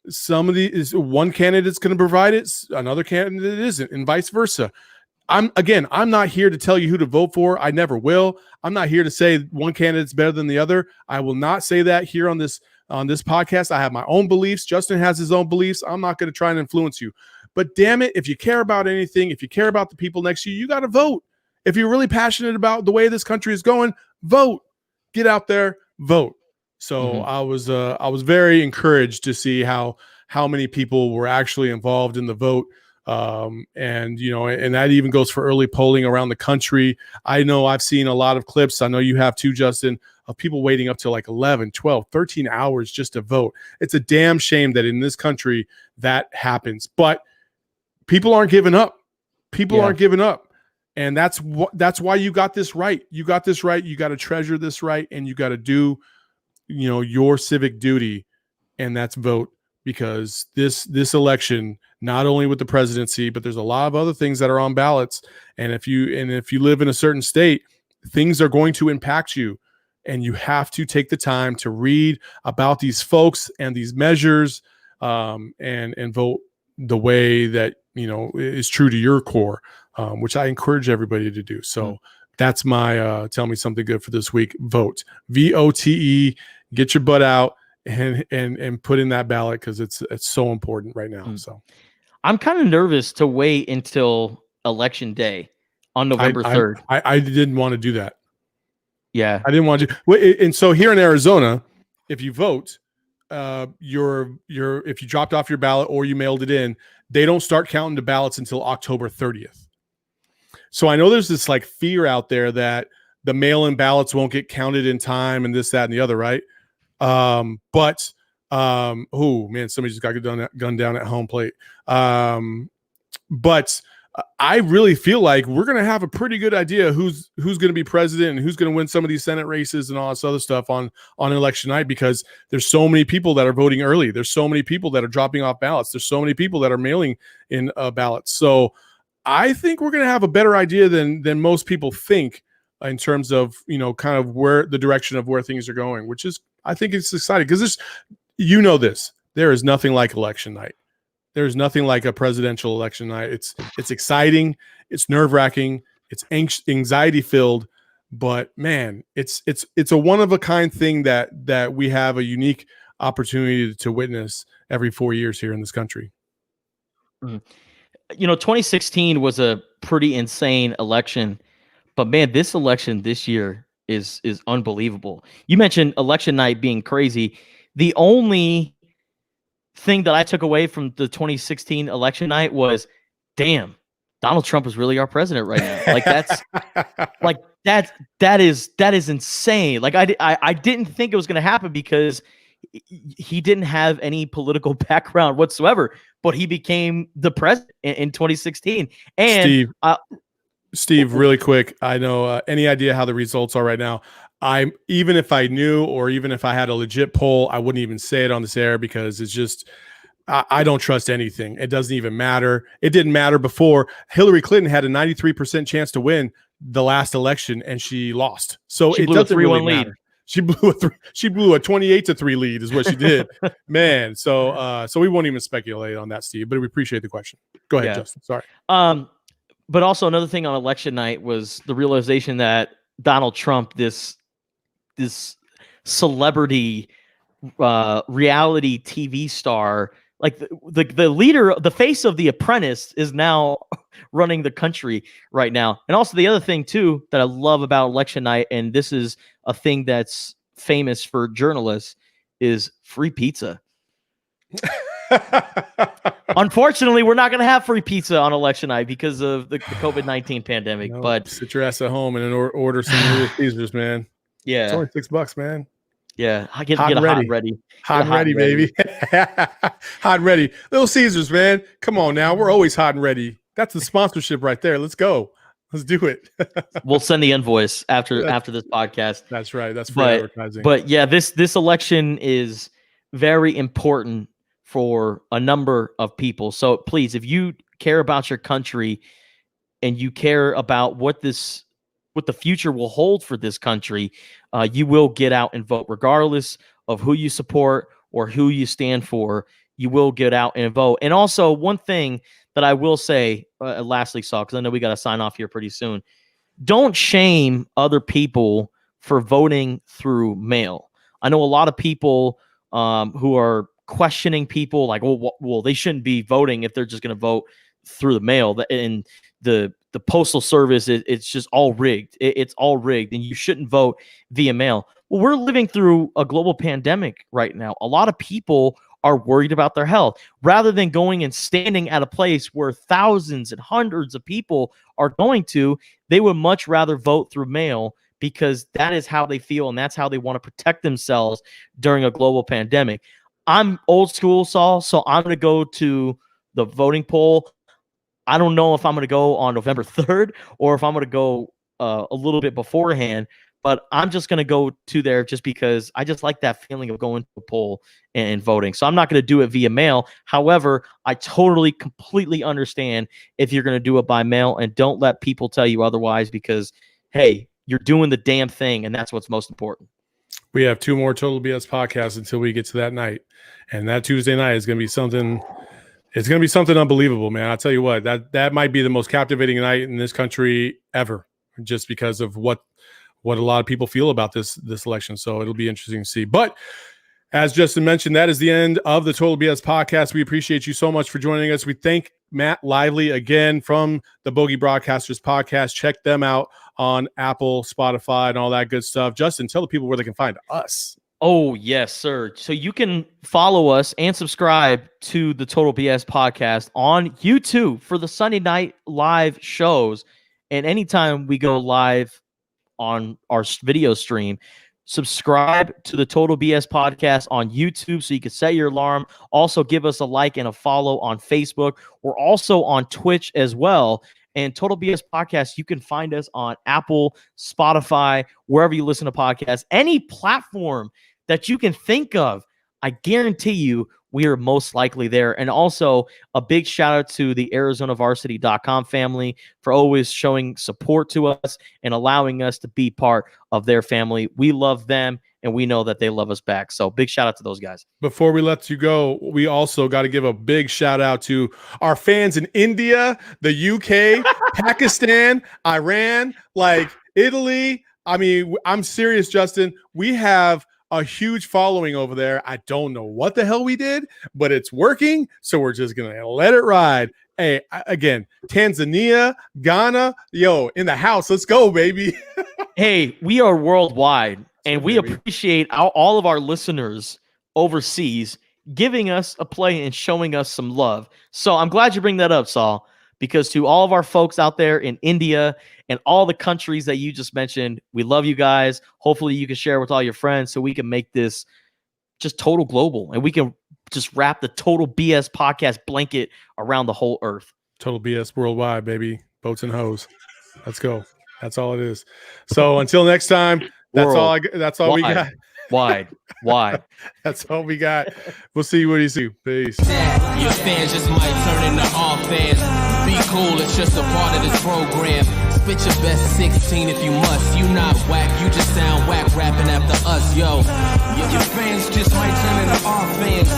Some of these, one candidate's going to provide it, another candidate isn't, and vice versa. I'm not here to tell you who to vote for. I never will. I'm not here to say one candidate's better than the other. I will not say that here on this podcast. I have my own beliefs. Justin has his own beliefs. I'm not going to try and influence you. But damn it, if you care about anything, if you care about the people next to you, you got to vote. If you're really passionate about the way this country is going, vote. Get out there, vote. So I was very encouraged to see how many people were actually involved in the vote. And that even goes for early polling around the country. I know I've seen a lot of clips. I know you have too, Justin, of people waiting up to like 11, 12, 13 hours just to vote. It's a damn shame that in this country that happens, but people aren't giving up. People aren't giving up. And that's why you got this right. You got this right. You got to treasure this right. And you got to do, your civic duty, and that's vote. Because this election, not only with the presidency, but there's a lot of other things that are on ballots. And if you live in a certain state, things are going to impact you. And you have to take the time to read about these folks and these measures, and vote the way that, is true to your core, which I encourage everybody to do. So that's my tell me something good for this week. Vote. VOTE. Get your butt out and put in that ballot, because it's so important right now. So I'm kind of nervous to wait until election day on November 3rd. I didn't want to do that. Yeah, I didn't want to. And so here in Arizona, if you vote, if you dropped off your ballot or you mailed it in, they don't start counting the ballots until October 30th. So I know there's this like fear out there that the mail-in ballots won't get counted in time and this, that, and the other, right? But oh man, somebody just got gunned down at home plate. But I really feel like we're going to have a pretty good idea who's going to be president and who's going to win some of these Senate races and all this other stuff on election night, because there's so many people that are voting early. There's so many people that are dropping off ballots. There's so many people that are mailing in ballots. So I think we're going to have a better idea than most people think in terms of, kind of where the direction of where things are going, which is, I think it's exciting because this, there is nothing like election night. There's nothing like a presidential election night. It's exciting. It's nerve-wracking. It's anxiety-filled, but man, it's a one-of-a-kind thing that we have a unique opportunity to witness every 4 years here in this country. 2016 was a pretty insane election, but man, this election this year is unbelievable. You mentioned election night being crazy. The only thing that I took away from the 2016 election night was, damn, Donald Trump is really our president right now. Like that is insane. Like I didn't think it was going to happen because he didn't have any political background whatsoever, but he became the president in 2016. And Steve, really quick, I know any idea how the results are right now? Even if I knew, or even if I had a legit poll, I wouldn't even say it on this air because it's just, I don't trust anything. It doesn't even matter. It didn't matter before. Hillary Clinton had a 93% chance to win the last election and she lost. So it doesn't really matter. She blew a 28-3 lead is what she did, man. So we won't even speculate on that, Steve, but we appreciate the question. Go ahead, Justin. Sorry. But also another thing on election night was the realization that Donald Trump, this celebrity reality TV star, like the leader, the face of The Apprentice, is now running the country right now. And also the other thing too that I love about election night, and this is a thing that's famous for journalists, is free pizza. Unfortunately, we're not going to have free pizza on election night because of the COVID-19 pandemic. No, but sit your ass at home and order some Little Caesars, man. Yeah, it's only $6, man. Yeah, I get hot ready, baby. Hot and ready, Little Caesars, man. Come on now, we're always hot and ready. That's the sponsorship right there. Let's go. Let's do it. We'll send the invoice after this podcast. That's right. That's free advertising. But yeah, this election is very important for a number of people. So please, if you care about your country and you care about what the future will hold for this country, you will get out and vote regardless of who you support or who you stand for. you will get out and vote. And also, one thing that I will say, lastly, Saul, because I know we got to sign off here pretty soon. Don't shame other people for voting through mail. I know a lot of people who are questioning people like, well, they shouldn't be voting if they're just going to vote through the mail. And the postal service, it's just all rigged. It's all rigged, and you shouldn't vote via mail. Well, we're living through a global pandemic right now. A lot of people are worried about their health. Rather than going and standing at a place where thousands and hundreds of people are going to, they would much rather vote through mail because that is how they feel and that's how they want to protect themselves during a global pandemic. I'm old school, Saul, so I'm going to go to the voting poll. I don't know if I'm going to go on November 3rd or if I'm going to go a little bit beforehand, but I'm just going to go to there just because I just like that feeling of going to a poll and voting. So I'm not going to do it via mail. However, I totally, completely understand if you're going to do it by mail, and don't let people tell you otherwise because, hey, you're doing the damn thing, and that's what's most important. We have 2 more Total BS podcasts until we get to that night. And that Tuesday night is going to be something. It's going to be something unbelievable, man. I'll tell you what, that might be the most captivating night in this country ever, just because of what a lot of people feel about this election. So it'll be interesting to see. But as Justin mentioned, that is the end of the Total BS podcast. We appreciate you so much for joining us. We thank Matt Lively again from the Bogey Broadcasters podcast. Check them out on Apple, Spotify, and all that good stuff. Justin, tell the people where they can find us. Oh, yes, sir. So you can follow us and subscribe to the Total BS podcast on YouTube for the Sunday night live shows. And anytime we go live on our video stream, subscribe to the Total BS podcast on YouTube so you can set your alarm. Also, give us a like and a follow on Facebook. We're also on Twitch as well. And Total BS Podcast, you can find us on Apple, Spotify, wherever you listen to podcasts, any platform that you can think of. I guarantee you we are most likely there. And also a big shout out to the ArizonaVarsity.com family for always showing support to us and allowing us to be part of their family. We love them, and we know that they love us back. So big shout out to those guys. Before we let you go, we also got to give a big shout out to our fans in India, the UK, Pakistan, Iran, like Italy. I mean, I'm serious, Justin. We have a huge following over there. I don't know what the hell we did, but it's working. So we're just going to let it ride. Hey, again, Tanzania, Ghana, yo, in the house. Let's go, baby. Hey, we are worldwide, and we appreciate all of our listeners overseas giving us a play and showing us some love. So I'm glad you bring that up, Saul, because to all of our folks out there in India and all the countries that you just mentioned, we love you guys. Hopefully you can share with all your friends so we can make this just total global, and we can just wrap the Total BS podcast blanket around the whole earth. Total BS worldwide, baby. Boats and hoes. Let's go. That's all it is. So until next time, that's all we got. Wide. That's all we got. We'll see you when you see. Peace. Your fans just might turn into all fans. Be cool, it's just a part of this program. Spit your best 16 if you must. You not whack, you just sound whack rapping after us, yo. Your fans just might turn into all fans.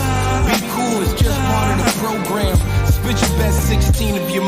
Be cool, it's just part of the program. Spit your best 16 if you